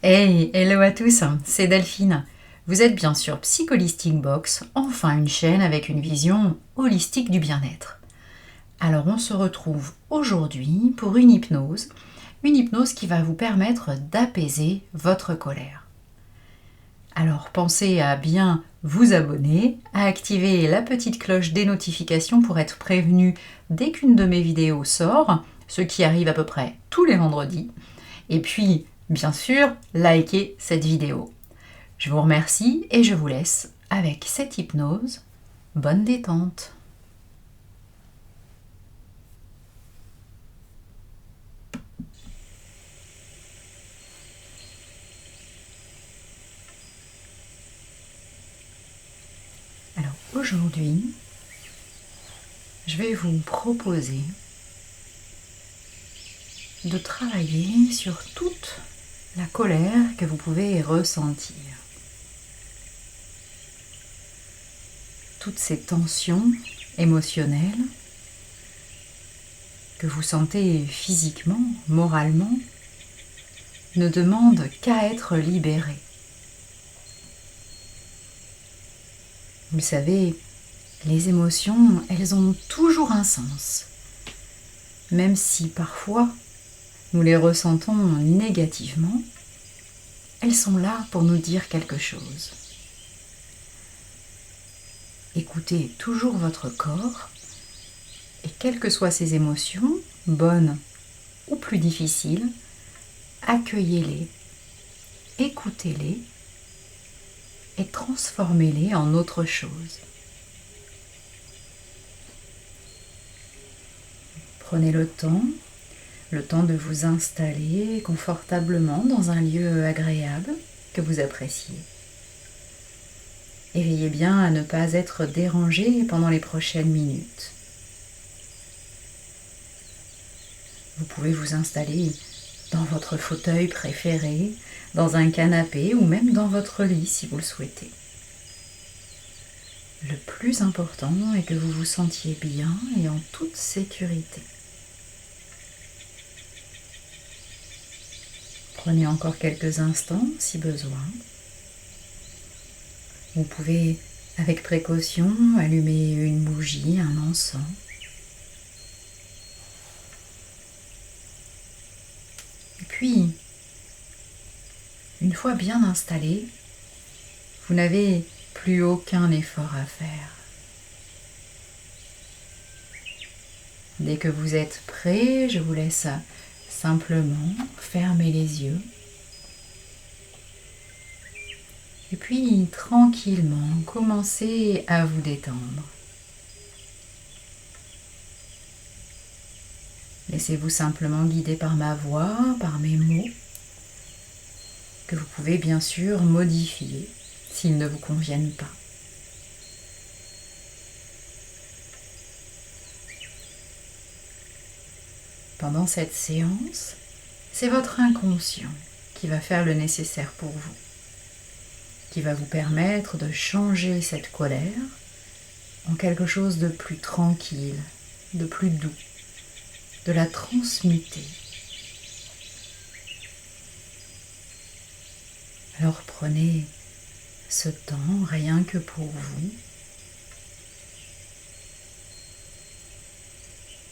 Hey, hello à tous, c'est Delphine. Vous êtes bien sûr Psycholistic Box, enfin une chaîne avec une vision holistique du bien-être. Alors on se retrouve aujourd'hui pour une hypnose qui va vous permettre d'apaiser votre colère. Alors pensez à bien vous abonner, à activer la petite cloche des notifications pour être prévenu dès qu'une de mes vidéos sort, ce qui arrive à peu près tous les vendredis. Et puis, bien sûr, likez cette vidéo. Je vous remercie et je vous laisse avec cette hypnose. Bonne détente. Alors aujourd'hui, je vais vous proposer de travailler sur toute la colère que vous pouvez ressentir. Toutes ces tensions émotionnelles que vous sentez physiquement, moralement, ne demandent qu'à être libérées. Vous le savez, les émotions, elles ont toujours un sens, même si parfois nous les ressentons négativement, elles sont là pour nous dire quelque chose. Écoutez toujours votre corps et quelles que soient ces émotions, bonnes ou plus difficiles, accueillez-les, écoutez-les et transformez-les en autre chose. Prenez le temps de vous installer confortablement dans un lieu agréable que vous appréciez. Et veillez bien à ne pas être dérangé pendant les prochaines minutes. Vous pouvez vous installer dans votre fauteuil préféré, dans un canapé ou même dans votre lit si vous le souhaitez. Le plus important est que vous vous sentiez bien et en toute sécurité. Prenez encore quelques instants si besoin. Vous pouvez, avec précaution, allumer une bougie, un encens. Et puis, une fois bien installé, vous n'avez plus aucun effort à faire. Dès que vous êtes prêt, je vous laisse simplement fermer les yeux. Et puis, tranquillement, commencez à vous détendre. Laissez-vous simplement guider par ma voix, par mes mots, que vous pouvez bien sûr modifier s'ils ne vous conviennent pas. Pendant cette séance, c'est votre inconscient qui va faire le nécessaire pour vous, qui va vous permettre de changer cette colère en quelque chose de plus tranquille, de plus doux, de la transmuter. Alors prenez ce temps rien que pour vous.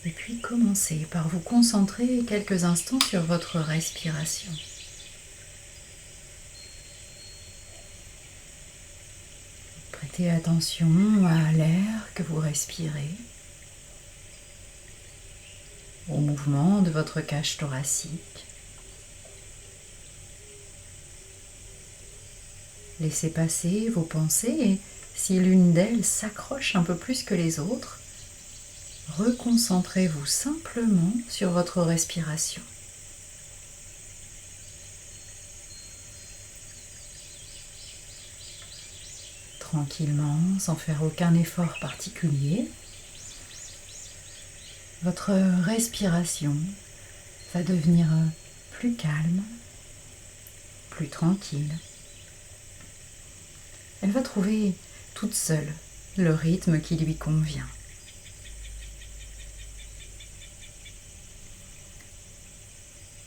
Et puis commencez par vous concentrer quelques instants sur votre respiration. Prêtez attention à l'air que vous respirez, au mouvement de votre cage thoracique. Laissez passer vos pensées et si l'une d'elles s'accroche un peu plus que les autres, reconcentrez-vous simplement sur votre respiration. Tranquillement, sans faire aucun effort particulier, votre respiration va devenir plus calme, plus tranquille. Elle va trouver toute seule le rythme qui lui convient.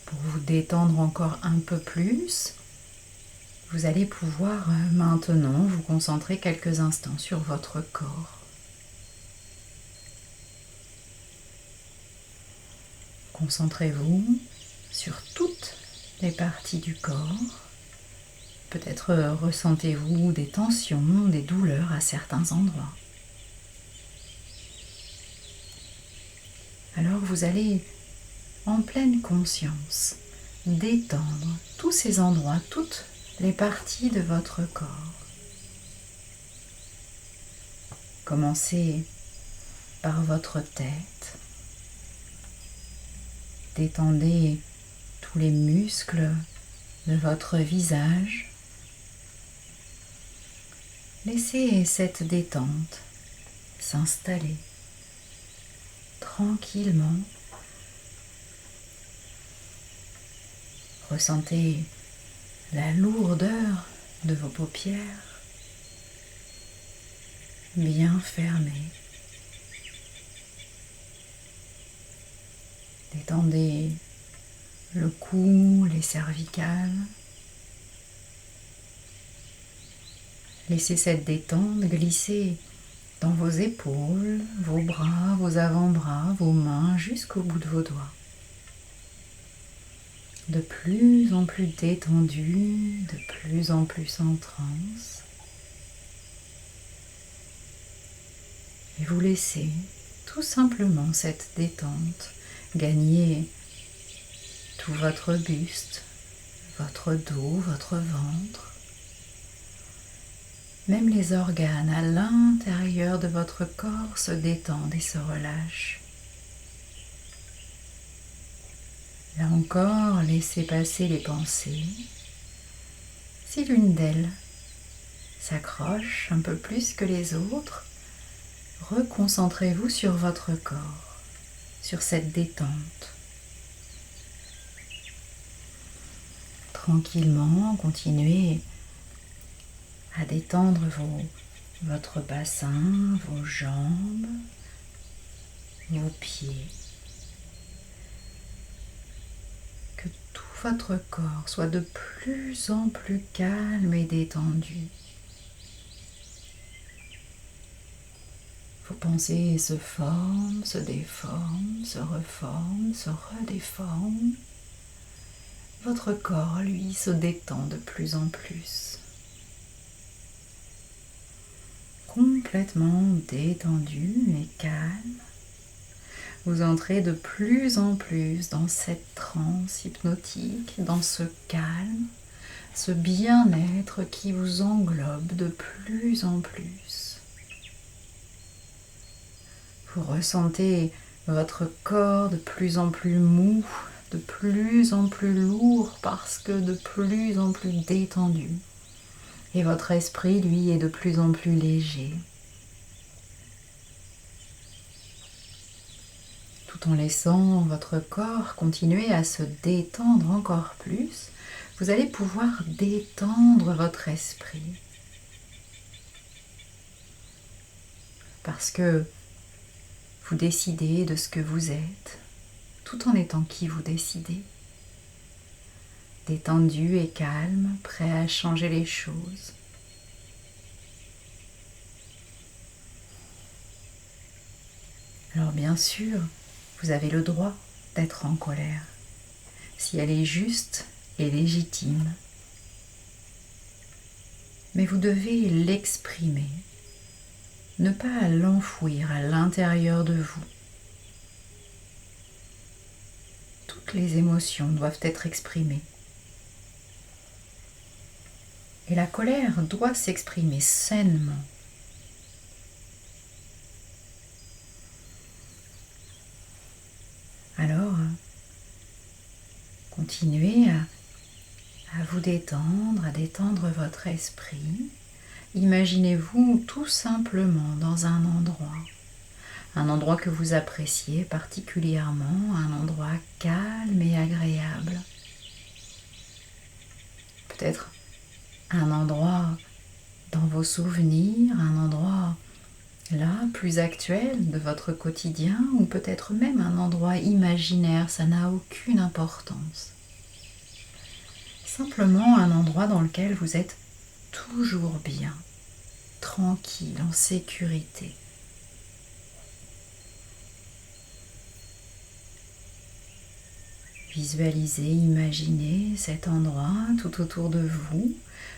Pour vous détendre encore un peu plus, Vous allez pouvoir maintenant vous concentrer quelques instants sur votre corps. Concentrez-vous sur toutes les parties du corps. Peut-être ressentez-vous des tensions, des douleurs à certains endroits. Alors vous allez, en pleine conscience, détendre tous ces endroits, toutes les parties de votre corps. Commencez par votre tête. Détendez tous les muscles de votre visage. Laissez cette détente s'installer tranquillement. Ressentez la lourdeur de vos paupières bien fermées. Détendez le cou, les cervicales. Laissez cette détente glisser dans vos épaules, vos bras, vos avant-bras, vos mains jusqu'au bout de vos doigts. De plus en plus détendu, de plus en plus en transe. Et vous laissez tout simplement cette détente gagner tout votre buste, votre dos, votre ventre. Même les organes à l'intérieur de votre corps se détendent et se relâchent. Là encore, laissez passer les pensées. Si l'une d'elles s'accroche un peu plus que les autres, reconcentrez-vous sur votre corps, sur cette détente. Tranquillement, continuez à détendre votre bassin, vos jambes, vos pieds. Que tout votre corps soit de plus en plus calme et détendu. Vos pensées se forment, se déforment, se reforment, se redéforment. Votre corps, lui, se détend de plus en plus. Complètement détendu et calme, vous entrez de plus en plus dans cette transe hypnotique, dans ce calme, ce bien-être qui vous englobe de plus en plus. Vous ressentez votre corps de plus en plus mou, de plus en plus lourd parce que de plus en plus détendu. Et votre esprit, lui, est de plus en plus léger. Tout en laissant votre corps continuer à se détendre encore plus, vous allez pouvoir détendre votre esprit. Parce que vous décidez de ce que vous êtes, tout en étant qui vous décidez. Détendu et calme, prêt à changer les choses. Alors bien sûr, vous avez le droit d'être en colère, si elle est juste et légitime. Mais vous devez l'exprimer, ne pas l'enfouir à l'intérieur de vous. Toutes les émotions doivent être exprimées. Et la colère doit s'exprimer sainement. Alors, continuez à vous détendre, à détendre votre esprit. Imaginez-vous tout simplement dans un endroit que vous appréciez particulièrement, un endroit calme et agréable. Peut-être un endroit dans vos souvenirs, un endroit là, plus actuel de votre quotidien, ou peut-être même un endroit imaginaire, ça n'a aucune importance. Simplement un endroit dans lequel vous êtes toujours bien, tranquille, en sécurité. Visualisez, imaginez cet endroit tout autour de vous.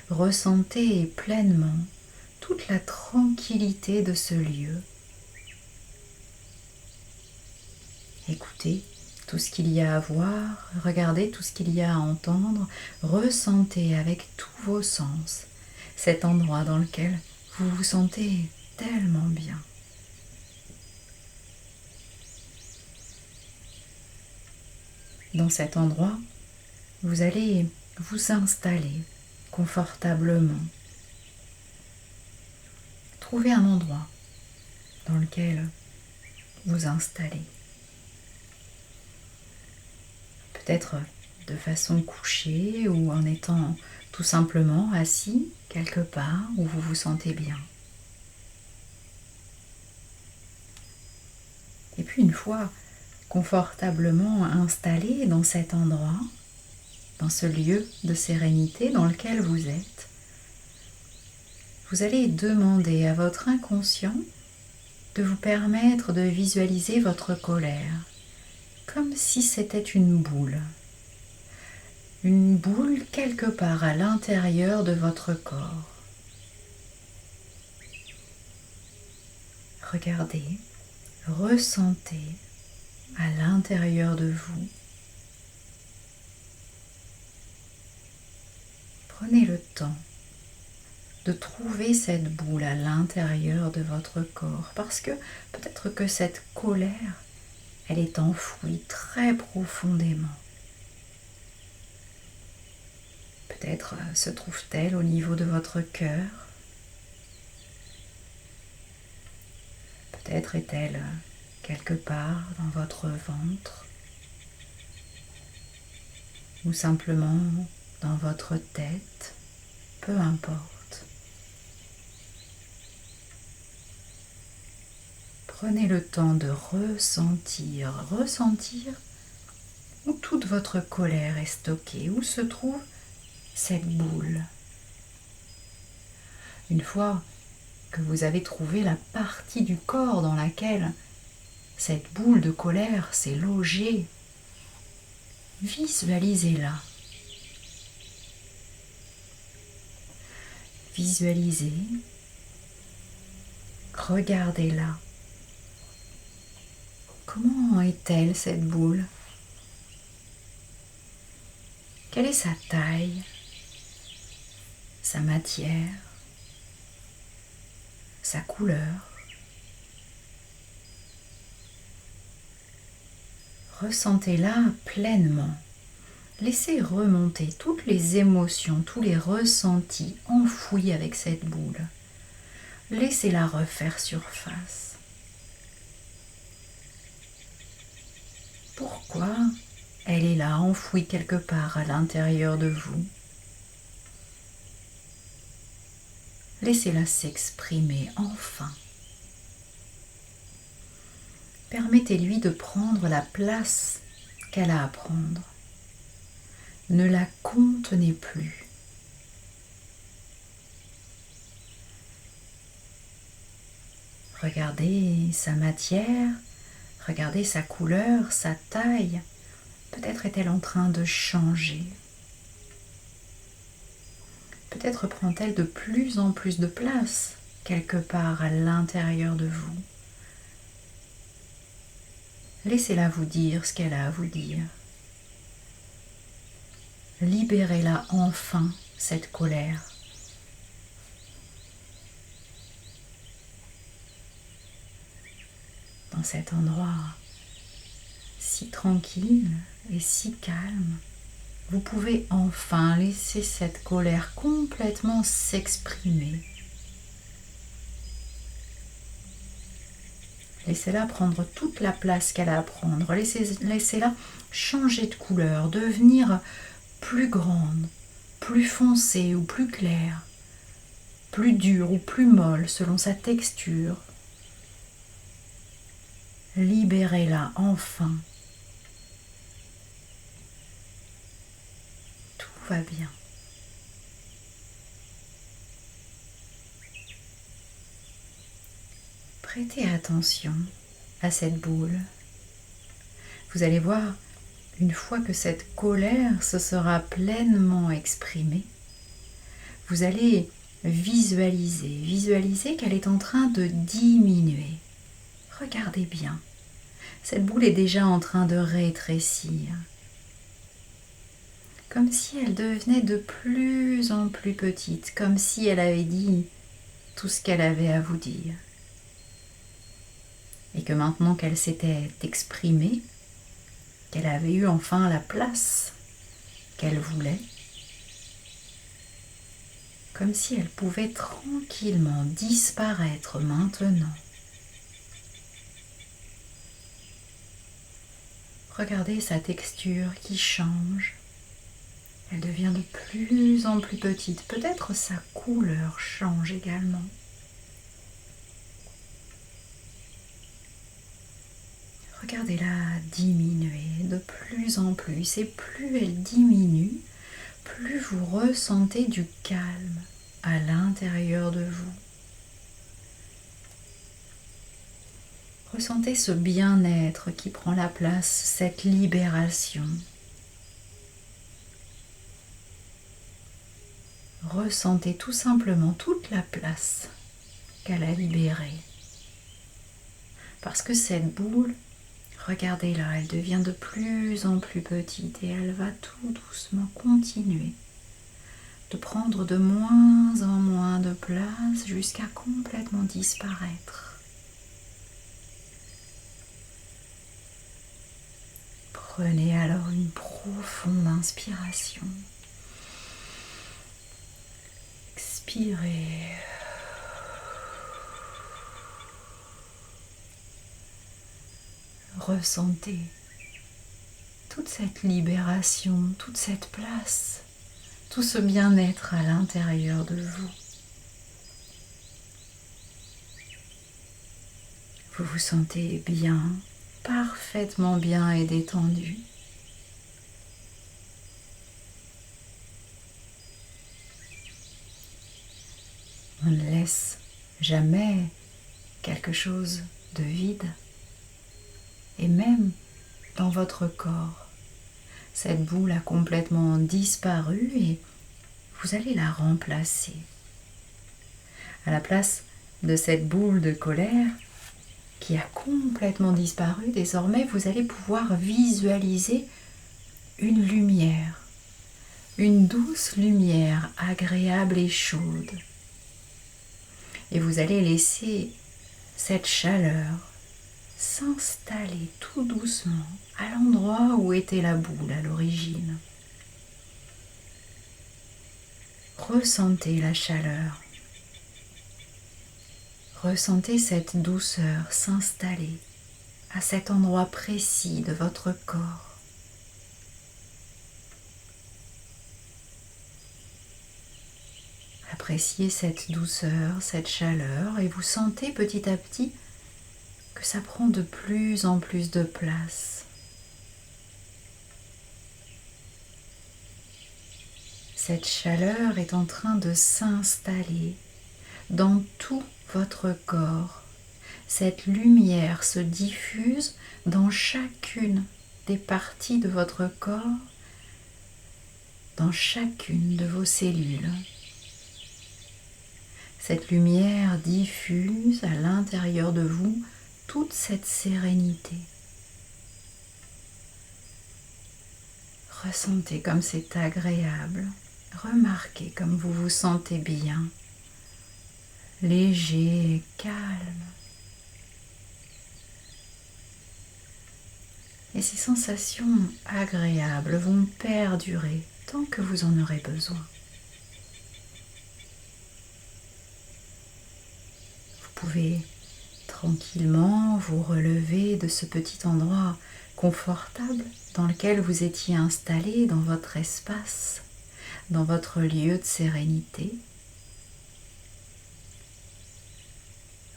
Ressentez pleinement toute la tranquillité de ce lieu. Écoutez tout ce qu'il y a à voir, regardez tout ce qu'il y a à entendre, ressentez avec tous vos sens cet endroit dans lequel vous vous sentez tellement bien. Dans cet endroit, vous allez vous installer confortablement. Trouvez un endroit dans lequel vous installer. Peut-être de façon couchée ou en étant tout simplement assis quelque part où vous vous sentez bien. Et puis une fois confortablement installé dans cet endroit, dans ce lieu de sérénité dans lequel vous êtes, vous allez demander à votre inconscient de vous permettre de visualiser votre colère comme si c'était une boule quelque part à l'intérieur de votre corps. Regardez, ressentez à l'intérieur de vous. Prenez le temps de trouver cette boule à l'intérieur de votre corps parce que peut-être que cette colère, elle est enfouie très profondément. Peut-être se trouve-t-elle au niveau de votre cœur. Peut-être est-elle quelque part dans votre ventre ou simplement dans votre tête, peu importe. Prenez le temps de ressentir où toute votre colère est stockée, où se trouve cette boule. Une fois que vous avez trouvé la partie du corps dans laquelle cette boule de colère s'est logée, visualisez-la. Visualisez, regardez-la. Comment est-elle cette boule? Quelle est sa taille, sa matière, sa couleur? Ressentez-la pleinement. Laissez remonter toutes les émotions, tous les ressentis enfouis avec cette boule. Laissez-la refaire surface. Pourquoi elle est là, enfouie quelque part à l'intérieur de vous? Laissez-la s'exprimer enfin. Permettez-lui de prendre la place qu'elle a à prendre. Ne la contenez plus. Regardez sa matière, regardez sa couleur, sa taille. Peut-être est-elle en train de changer. Peut-être prend-elle de plus en plus de place quelque part à l'intérieur de vous. Laissez-la vous dire ce qu'elle a à vous dire. Libérez-la enfin, cette colère. Dans cet endroit si tranquille et si calme, vous pouvez enfin laisser cette colère complètement s'exprimer. Laissez-la prendre toute la place qu'elle a à prendre. Laissez-la changer de couleur, devenir plus grande, plus foncée ou plus claire, plus dure ou plus molle selon sa texture. Libérez-la enfin. Tout va bien. Prêtez attention à cette boule. Vous allez voir, une fois que cette colère se sera pleinement exprimée, vous allez visualiser qu'elle est en train de diminuer. Regardez bien, cette boule est déjà en train de rétrécir, comme si elle devenait de plus en plus petite, comme si elle avait dit tout ce qu'elle avait à vous dire. Et que maintenant qu'elle s'était exprimée, qu'elle avait eu enfin la place qu'elle voulait, comme si elle pouvait tranquillement disparaître maintenant. Regardez sa texture qui change. Elle devient de plus en plus petite. Peut-être sa couleur change également. Regardez-la diminuer de plus en plus. Et plus elle diminue, plus vous ressentez du calme à l'intérieur de vous. Ressentez ce bien-être qui prend la place, cette libération. Ressentez tout simplement toute la place qu'elle a libérée. Parce que cette boule, regardez-la, elle devient de plus en plus petite et elle va tout doucement continuer de prendre de moins en moins de place jusqu'à complètement disparaître. Prenez alors une profonde inspiration. Expirez. Ressentez toute cette libération, toute cette place, tout ce bien-être à l'intérieur de vous. Vous vous sentez bien, parfaitement bien et détendu. On ne laisse jamais quelque chose de vide. Et même dans votre corps, cette boule a complètement disparu et vous allez la remplacer. À la place de cette boule de colère qui a complètement disparu, désormais vous allez pouvoir visualiser une lumière, une douce lumière agréable et chaude. Et vous allez laisser cette chaleur s'installer tout doucement à l'endroit où était la boule à l'origine. Ressentez la chaleur. Ressentez cette douceur s'installer à cet endroit précis de votre corps. Appréciez cette douceur, cette chaleur et vous sentez petit à petit que ça prend de plus en plus de place. Cette chaleur est en train de s'installer dans tout votre corps. Cette lumière se diffuse dans chacune des parties de votre corps, dans chacune de vos cellules. Cette lumière diffuse à l'intérieur de vous toute cette sérénité. Ressentez comme c'est agréable. Remarquez comme vous vous sentez bien, léger, calme. Et ces sensations agréables vont perdurer tant que vous en aurez besoin. Vous pouvez tranquillement vous relever de ce petit endroit confortable dans lequel vous étiez installé dans votre espace, dans votre lieu de sérénité.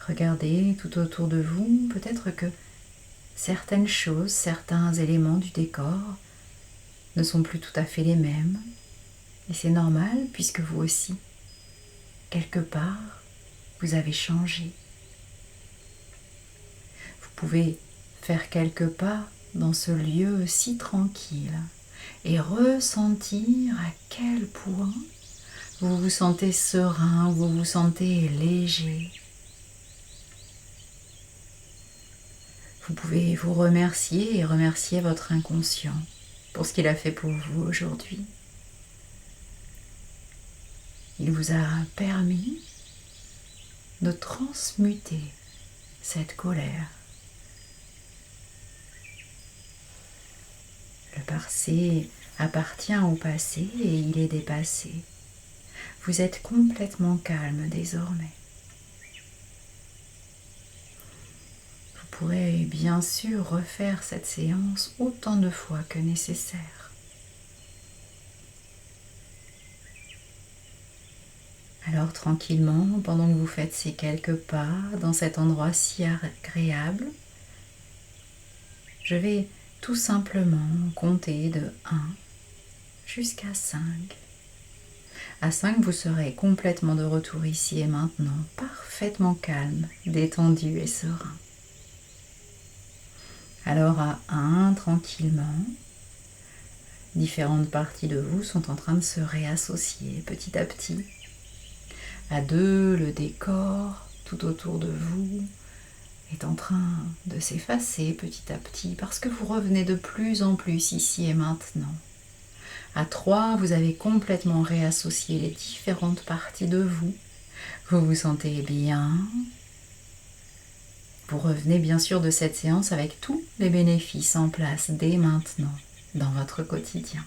Regardez tout autour de vous, peut-être que certaines choses, certains éléments du décor ne sont plus tout à fait les mêmes. Et c'est normal puisque vous aussi, quelque part, vous avez changé. Vous pouvez faire quelques pas dans ce lieu si tranquille et ressentir à quel point vous vous sentez serein, vous vous sentez léger. Vous pouvez vous remercier et remercier votre inconscient pour ce qu'il a fait pour vous aujourd'hui. Il vous a permis de transmuter cette colère. Le passé appartient au passé et il est dépassé. Vous êtes complètement calme désormais. Vous pourrez bien sûr refaire cette séance autant de fois que nécessaire. Alors tranquillement, pendant que vous faites ces quelques pas dans cet endroit si agréable, je vais tout simplement compter de 1 jusqu'à 5. À 5, vous serez complètement de retour ici et maintenant, parfaitement calme, détendu et serein. Alors à 1, tranquillement, différentes parties de vous sont en train de se réassocier petit à petit. À 2, le décor tout autour de vous est en train de s'effacer petit à petit parce que vous revenez de plus en plus ici et maintenant. À 3, vous avez complètement réassocié les différentes parties de vous. Vous vous sentez bien. Vous revenez bien sûr de cette séance avec tous les bénéfices en place dès maintenant dans votre quotidien.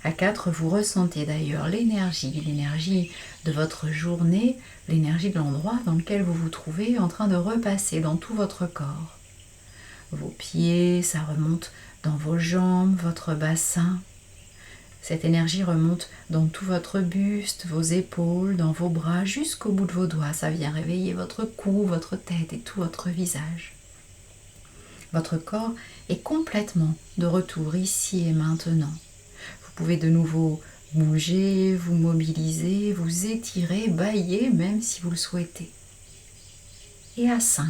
À 4, vous ressentez d'ailleurs l'énergie de votre journée, l'énergie de l'endroit dans lequel vous vous trouvez en train de repasser dans tout votre corps. Vos pieds, ça remonte dans vos jambes, votre bassin. Cette énergie remonte dans tout votre buste, vos épaules, dans vos bras, jusqu'au bout de vos doigts. Ça vient réveiller votre cou, votre tête et tout votre visage. Votre corps est complètement de retour ici et maintenant. Vous pouvez de nouveau bouger, vous mobiliser, vous étirer, bâiller même si vous le souhaitez. Et à 5,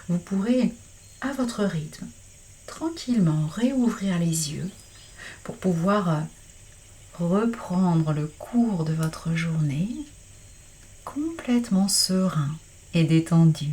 vous pourrez, à votre rythme, tranquillement réouvrir les yeux pour pouvoir reprendre le cours de votre journée complètement serein et détendu.